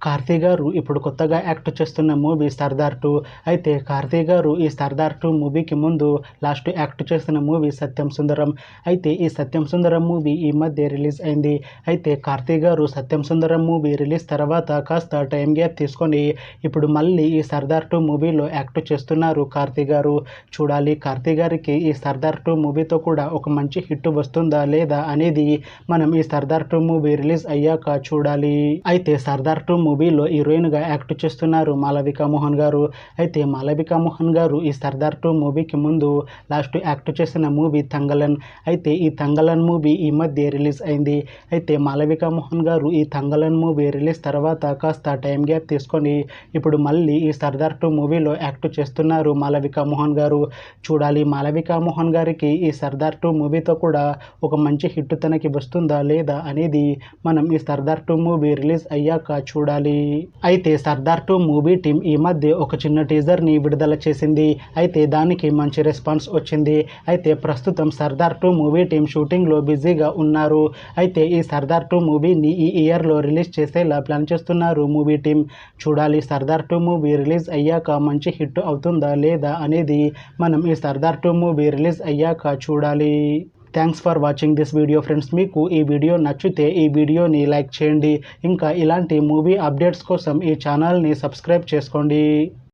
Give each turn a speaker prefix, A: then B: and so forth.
A: కార్తీ గారు ఇప్పుడు కొత్తగా యాక్ట్ చేస్తున్న మూవీ సర్దార్ 2. అయితే కార్తీ గారు ఈ సర్దార్ 2 మూవీకి ముందు లాస్ట్ యాక్ట్ చేసిన మూవీ సత్యం సుందరం. అయితే ఈ సత్యం సుందరం మూవీ ఈ మధ్య రిలీజ్ అయింది. అయితే కార్తీ గారు సత్యం సుందరం మూవీ రిలీజ్ తర్వాత కాస్త టైం గ్యాప్ తీసుకొని ఇప్పుడు మళ్ళీ ఈ సర్దార్ 2 మూవీలో యాక్ట్ చేస్తున్నారు కార్తీ గారు. చూడాలి కార్తీ గారికి ఈ సర్దార్ 2 మూవీతో కూడా ఒక మంచి హిట్ వస్తుందా లేదా అనేది మనం ఈ సర్దార్ 2 మూవీ రిలీజ్ అయ్యాక చూడాలి. అయితే సర్దార్ 2 మూవీలో హీరోయిన్గా యాక్ట్ చేస్తున్నారు మాళవిక మోహన్ గారు. అయితే మాళవిక మోహన్ గారు ఈ సర్దార్ 2 మూవీకి ముందు లాస్ట్ యాక్ట్ చేసిన మూవీ తంగలన్. అయితే ఈ తంగలన్ మూవీ ఈ మధ్య రిలీజ్ అయింది. అయితే మాళవిక మోహన్ గారు ఈ తంగలన్ మూవీ రిలీజ్ తర్వాత కాస్త టైం గ్యాప్ తీసుకొని ఇప్పుడు మళ్ళీ ఈ సర్దార్ 2 మూవీలో యాక్ట్ చేస్తున్నారు మాళవిక మోహన్ గారు. చూడాలి మాళవిక మోహన్ గారికి ఈ సర్దార్ 2 మూవీతో కూడా ఒక మంచి హిట్ తనకి వస్తుందా లేదా అనేది మనం ఈ సర్దార్ 2 మూవీ రిలీజ్ అయ్యాక చూడాలి. అయితే సర్దార్ 2 మూవీ టీం ఈ మధ్య ఒక చిన్న టీజర్ని విడుదల చేసింది. అయితే దానికి మంచి రెస్పాన్స్ వచ్చింది. అయితే ప్రస్తుతం సర్దార్ 2 మూవీ టీం షూటింగ్లో బిజీగా ఉన్నారు. అయితే ఈ సర్దార్ 2 మూవీని ఈ ఇయర్లో రిలీజ్ చేసేలా ప్లాన్ చేస్తున్నారు మూవీ టీం. చూడాలి సర్దార్ 2 మూవీ రిలీజ్ అయ్యాక మంచి హిట్ అవుతుందా లేదా అనేది మనం ఈ సర్దార్ 2 మూవీ రిలీజ్ అయ్యాక చూడాలి. Thanks for watching this video friends. మీకు ఈ వీడియో నచ్చితే ఈ వీడియోని లైక్ చేయండి. ఇంకా ఇలాంటి మూవీ అప్డేట్స్ కోసం ఈ ఛానల్ని సబ్స్క్రైబ్ చేసుకోండి.